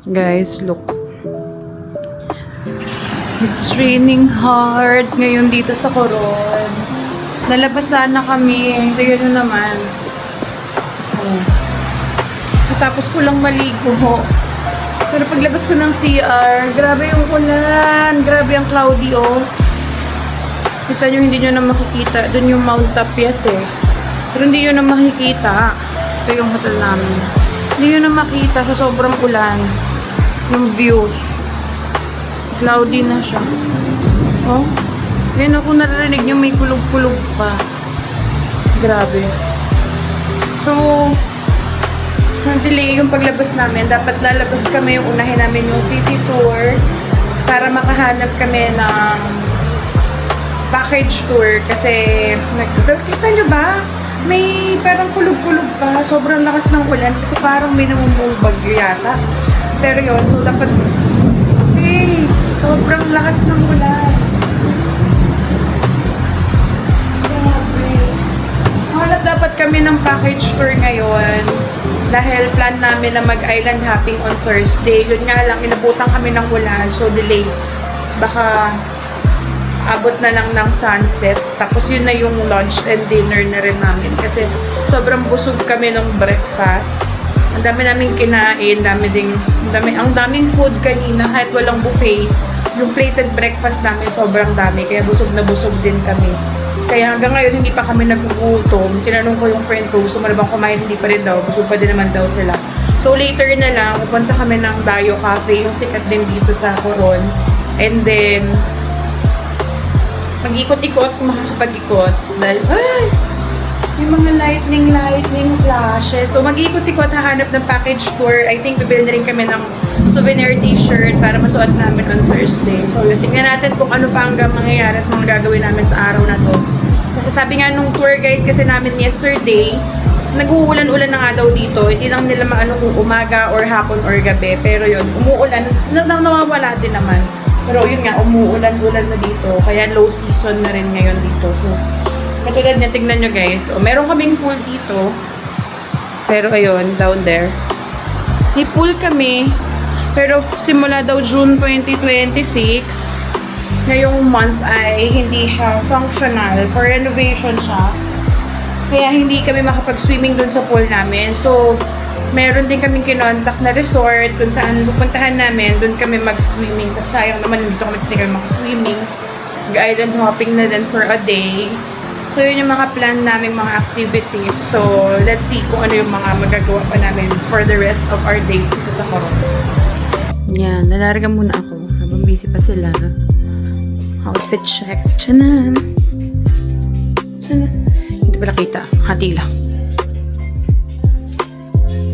Guys, look. It's raining hard ngayon dito sa Coron. Nalabas sana kami. Tignan nyo naman. Oh. Tapos ko lang maligo. Pero paglabas ko ng CR, grabe yung ulan. Grabe ang cloudy, oh. Kita nyo, hindi nyo na makikita. Doon yung Mount Tapias, eh. Pero hindi nyo na makikita. Ito yung hotel namin. Hindi nyo na makita sa sobrang ulan. Yung views. Cloudy na siya. Oh. Yan ako naririnig nyo, may kulog-kulog pa. Grabe. So, na-delay yung paglabas namin. Dapat lalabas kami, yung unahin namin yung city tour para makahanap kami ng package tour. Kasi, kita nyo ba? May parang kulog-kulog pa. Sobrang lakas ng ulan kasi parang may namumong bagyo yata. Pero yun, so dapat kasi sobrang lakas ng ulan. Hanap dapat kami ng package tour ngayon dahil plan namin na mag-island hopping on Thursday. Yun nga lang, inabutan kami ng ulan, so delay. Baka abot na lang ng sunset. Tapos yun na yung lunch and dinner na rin namin kasi sobrang busog kami ng breakfast. Ang dami namin kinain, ang daming food kanina kahit walang buffet. Yung plated breakfast namin sobrang dami, kaya busog na busog din kami. Kaya hanggang ngayon hindi pa kami nagugutom. Tinanong ko yung friend ko, gusto mo na bang kumain? Hindi pa rin daw, busog pa din naman daw sila. So later na lang, pupunta kami ng Dayo Cafe, yung sikat din dito sa Coron. And then, mag-ikot-ikot kung makakapag-ikot. Dahil, ay! Yung mga lightning flashes. So, mag-ikot-ikot, hahanap ng package tour. I think bibili na rin kami ng souvenir t-shirt para masuot namin on Thursday. So, tingnan natin kung ano pa hanggang mangyayari at mga gagawin namin sa araw na to. Kasi sabi nga nung tour guide kasi namin yesterday, nag-uulan-ulan na nga daw dito. Hindi lang nila maano kung umaga or hapon or gabi. Pero yun, umuulan. Nawawala din naman. Pero yun nga, umuulan-ulan na dito. Kaya low season na rin ngayon dito. So, katulad niya, tignan nyo guys. O, meron kaming pool dito. Pero ayun, down there. May pool kami. Pero simula daw June 2026, ngayong month ay hindi siya functional. For renovation siya. Kaya hindi kami makapag-swimming dun sa pool namin. So, meron din kaming kinontak na resort kung saan pupuntahan namin. Dun kami mag-swimming. Kasi sayang naman, dito kami mag-swimming. Mag-island hopping na din for a day. So, yun yung mga plan namin, mga activities. So, let's see kung ano yung mga magagawa pa namin for the rest of our days dito sa Coron. Yan, nalarga muna ako habang busy pa sila. Outfit check. Tiyanan. Hindi pala kita. Hati lang.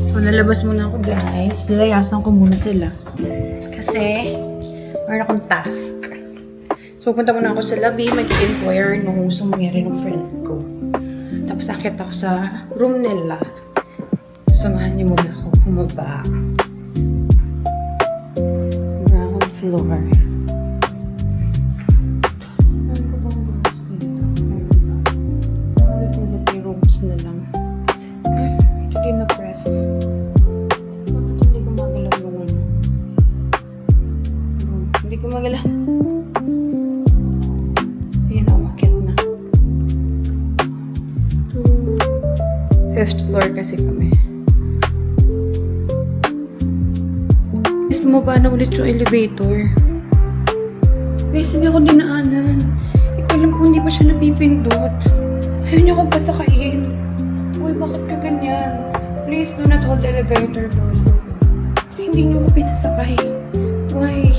So, nalabas muna ako guys. Nilayasan ko muna sila. Kasi, meron akong task. So, punta muna ako sa lobby, mag-inquire nung sumangyari ng friend ko. Tapos, akit ako sa room nila. Samahan niyo muna ako bumaba. Ground floor. Ano ko bang rooms dito? Ulit-ulit rooms na lang. Ito din na press. Bakit hindi gumagalaw yung ano? Hindi gumagalaw. Fifth floor kasi kami. Guys, bumaba na ulit yung elevator. Guys, hindi ako dinaanan. Hindi ko alam kung hindi pa siya napipindot. Ayaw niya akong pasakayin. Uy, bakit ka ganyan? Please do not hold the elevator doors. Hindi niyo ako pinasakay. Why?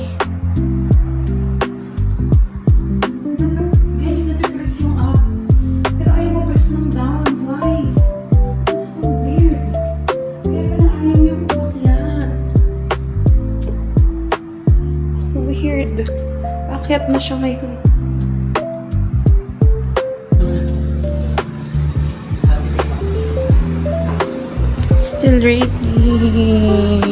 Guys, napipress yung up. Pero ayaw mo press ng down. Why? Weird. Akyat na siya ngayon. Still reading.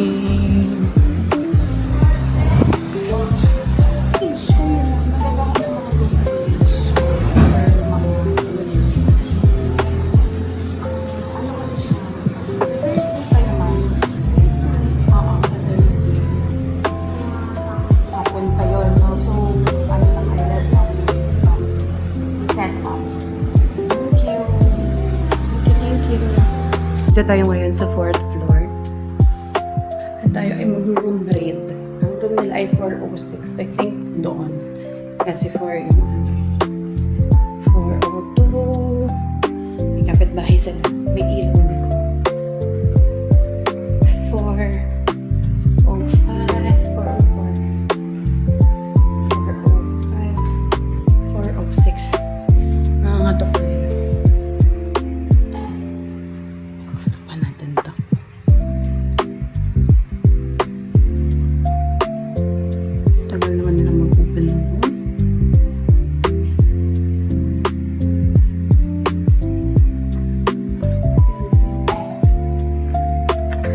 tayo ngayon sa 4th floor. At tayo ay mag-room rate. Ang room nila ay 406. I think doon. Kasi 4 yung 402. May kapitbahay sila. May ilaw na. 405. 406. Nangangatok na yun. Gusto pa natin to. Tagal naman nila mag-open lang po.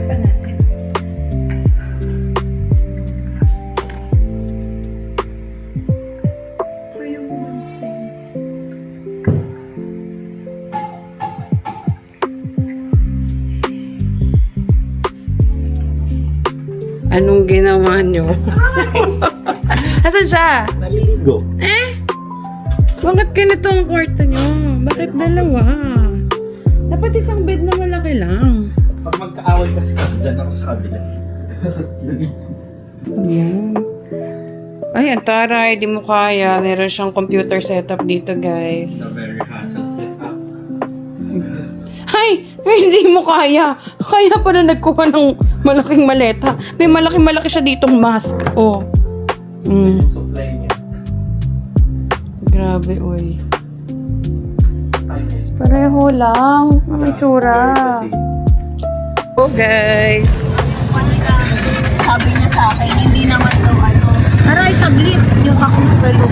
Pa natin. Ayaw mo mag-send. Anong ginawa nyo? Asan siya? Naliligo. Bakit ganito ang kwarto nyo? Bakit dalawa? Dapat isang bed na malaki lang. Pag magkaaway kasi kami, dyan ako sa kabila. Ayan. Ay, ang taray. Di mo kaya. Meron siyang computer setup dito, guys. The very hassle setup. Ay! Hindi mo kaya. Kaya pala nagkuha ng malaking maleta. May malaki-malaki siya ditong mask. Oh. Yung supply niya. Grabe, oy. Tayo na yun. Pareho lang. Ang itsura. Kasi Oh, guys. Sabi niya sa akin, hindi naman daw ano. Aray, saglit. Yung ako na palo.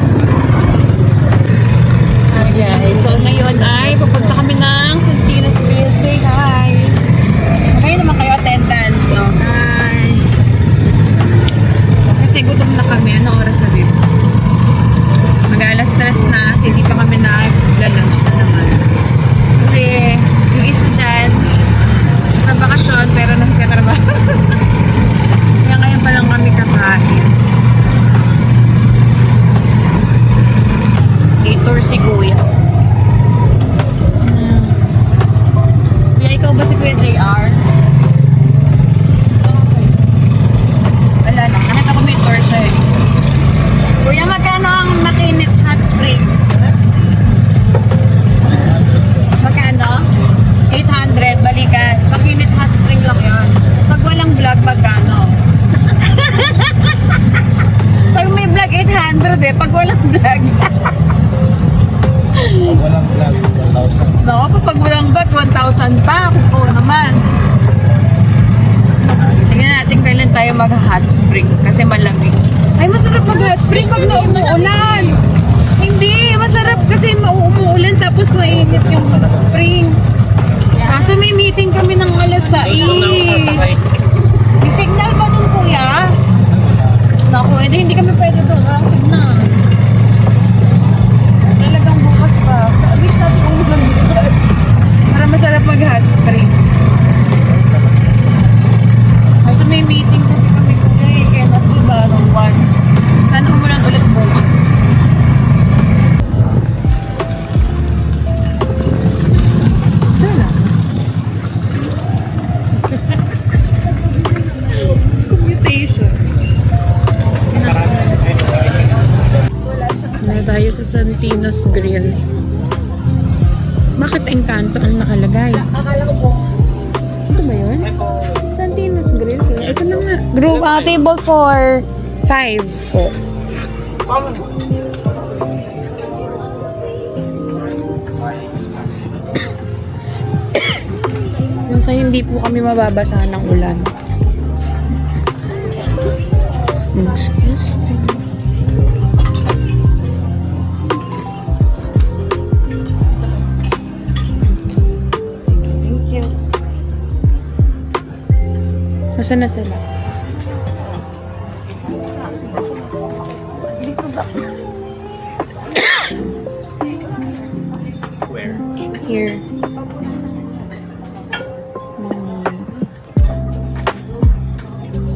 Hi, guys. So, ngayon ay pupunta kami ng Santinas Grill. Say hi. Kayo naman kayo attendance. So, hi. Kasi gutom na kami. Anong oras na rin? Mag-alas stress na. Hindi pa kami nag-lunch na naman. Kasi yung isa dyan, sa bakasyon, pero nagkatrabaho. Kaya ngayon pa lang kami kakain. Tour si Kuya. Kuya, ikaw ba si Kuya JR? Wala lang. Nakita ko may tour siya eh. Kuya, magkano ang nakinit hot spring? Magkano? 800, balikan. Makinit hot spring lang yun. Pag walang vlog, magkano? Pag may vlog, 800 eh. Pag walang vlog. walang vlog, 1,000. Naku, pag walang got, 1,000 pa. Oo naman. Tingnan natin kailan tayo mag-hot spring kasi malamig. Ay, masarap mag-hot spring pag umuulan. Hindi, masarap kasi umuulan tapos mainit yung hot spring. Kaso may meeting kami ng alas 6. May signal ba dun, Kuya? Naku, hindi kami pwede doon. Ang signal. Talagang bukas pa. Wish natin kung bukas. Para masarap mag-hot spring. Kasi may meeting kasi kami today. Kaya nasiba ng 1. Sana umulan ulit bukas. Sana. Commutation. Na tayo sa Santinas Grill. Bakit Encanto ang nakalagay? Akala ko po. Ito ba yun? Santinas Grill. Ito na nga. Group, table for 5 po. Yung sa hindi po kami mababasa ng ulan. Excuse me. Thank you. Nasaan na sila? Where? Here.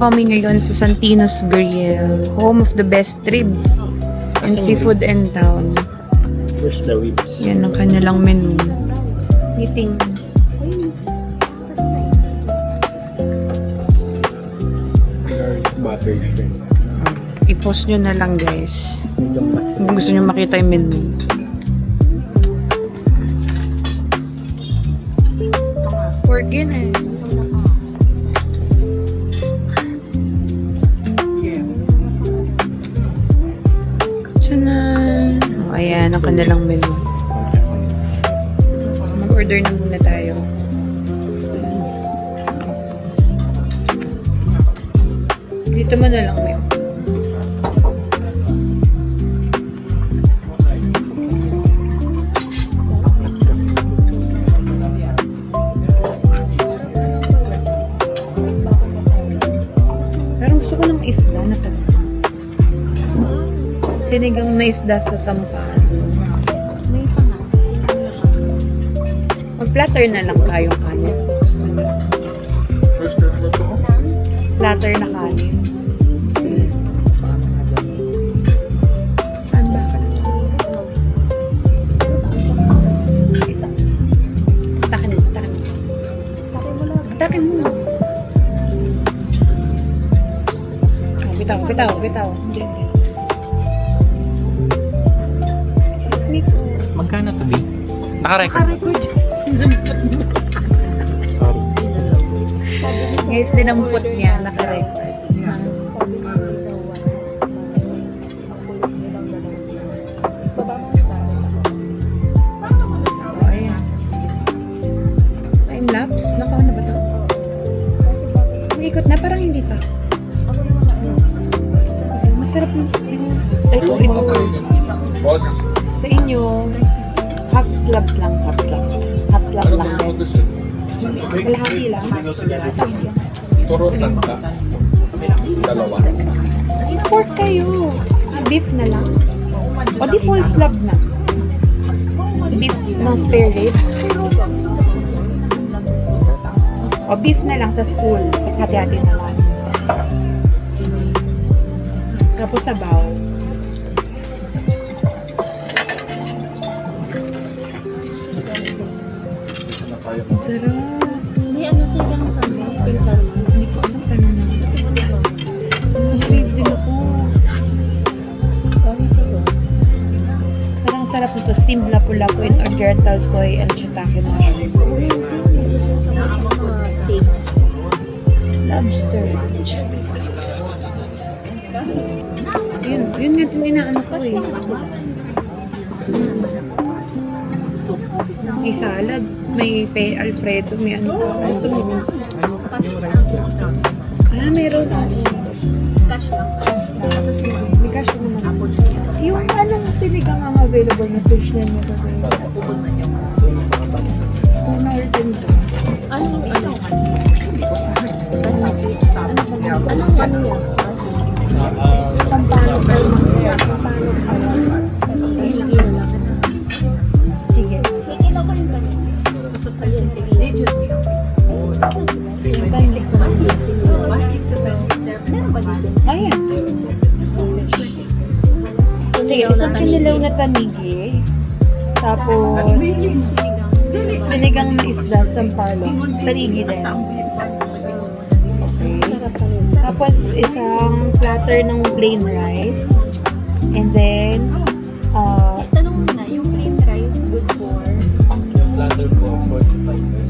Kami ngayon sa Santinas Grill, home of the best ribs and seafood in town. Where's the ribs? Yan ang kanilang menu. Meeting. Version. I-post nyo na lang guys. Medium kasi. Kung gusto nyo makita yung menu. Pork yun eh. Tiyanan! Oh, ayan ang kanilang menu. Mag-order na muna tayo. Dito mo na lang, Mel. Pero gusto ko ng isda na sa sinigang na isda sa sampal. May panga. Mag-platter na lang tayong kanin. First time ba ito? Platter na kanin. Ano? Takin mo, takin mo. Takin mo. Oh, bitaw, bitaw, bitaw. Excuse me. Magkano to, B? Naka-record. Naka-record. Sorry. Guys, dinampot niya. Naka-record. Sabi niya dito once. Kulit niya lang dalawa. Baba mo yung tayo. Oh, ayan. Time-lapse? Naka ano ba to? Kasi bakit? Umikot na, parang hindi pa. Ako naman na Masarap yung sa inyo. Ito. Boss. Sa inyo, half slabs lang. Half slabs. Half slab lang. Kalahati lang. Turo lang ka. Dalawa. Pork kayo. Beef na lang. O di full slab na. Beef ng spare ribs. O beef na lang, tas full. Tas hati-hati na lang. Tapos sabaw. Sarap. May ano silang salmon? Yung salmon? Hindi ko alam ka na. Crave din ako. Sorry sa to. Parang sarap nito. Steamed lapu-lapu in oriental soy and shiitake mushroom. Steak. Lobster. Yun nga itong inaano ko eh. May salad, may Alfredo, may ano pa. Gusto mo? Meron. Cash lang. May cash naman. Yung anong sinigang ang available na search na niyo ba? Tuna or tendo? Anong ano? Anong ano yan? Pampano kayo mga pampano kayo. Sige na lang. Sige. Sige na ko yung ganyan. Ayun, sige. Meron ba dito? Ayan. Sige, isang kinilaw na tanigi. Tapos, sinigang na isda, sampalo. Tanigi din. Okay. Tapos, isang platter ng plain rice. And then, Tanong mo na, yung plain rice, good for? Yung platter po, 45.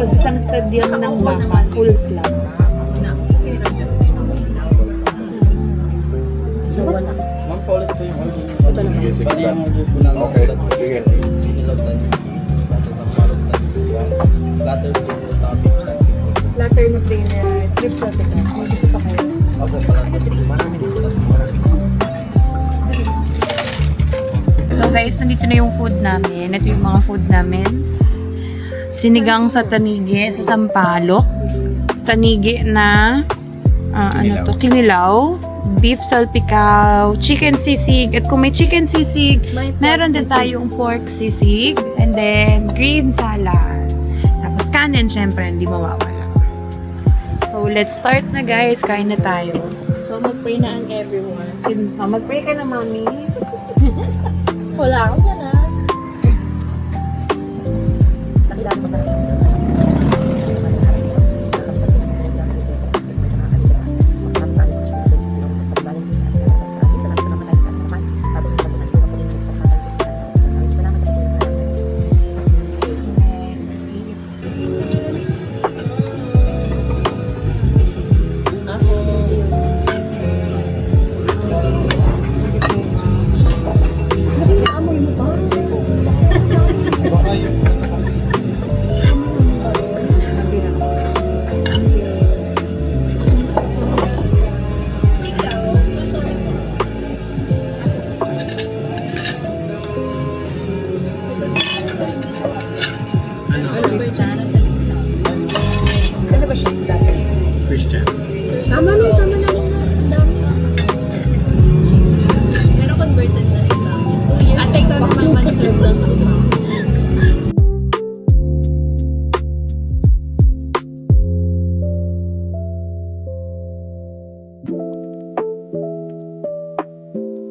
tapos isang tadyang ng baka, full slab. Ma'am, paulit po yung order. Ito lang. Sige, sige. Okay, sige. Platter po sa beef something. Platter na plain rice, chips na tika. May gusto pa kayo? Ako pala. Marami dito. So guys, nandito na yung food namin. Ito yung mga food namin. Sinigang sa tanigi, sa sampalok. Tanigi na, ano to, kinilaw. Beef salpikaw, chicken sisig. At kung may chicken sisig, meron din tayong pork sisig. And then, green salad. Tapos kanin, syempre, hindi mawawala. So, let's start na guys. Kain na tayo. So, mag-pray na ang everyone. Mag-pray ka na, mami. Wala ako dyan, ha? Nakilala mo na.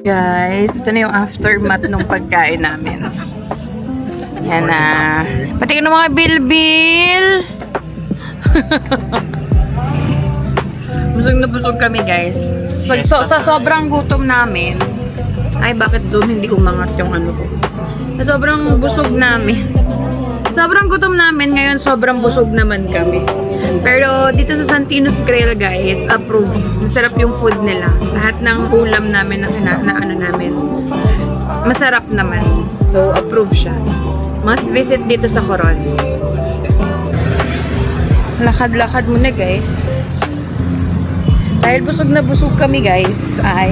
Guys, ito na yung aftermath ng pagkain namin. Yan na. Pati ka ng mga bilbil. Busog na busog kami, guys. Sa sobrang gutom namin. Ay, bakit Zoom hindi umangat yung ano ko? Sa sobrang busog namin. Sobrang gutom namin. Ngayon, sobrang busog naman kami. Pero dito sa Santino's Grill, guys, approve. Masarap yung food nila. Lahat ng ulam namin na ano namin. Masarap naman. So, approve siya. Must visit dito sa Coron. Lakad-lakad muna, guys. Dahil busog na busog kami, guys, ay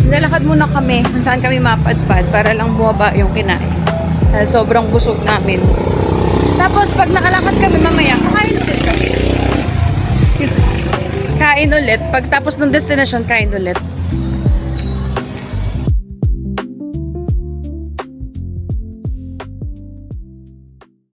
nalakad muna kami kung saan kami mapadpad para lang bumaba yung kinain. Dahil sobrang busog namin. Tapos, pag nakalakad kami mamaya, kakain ulit kami. Kain ulit. Pag tapos ng destination, kain ulit.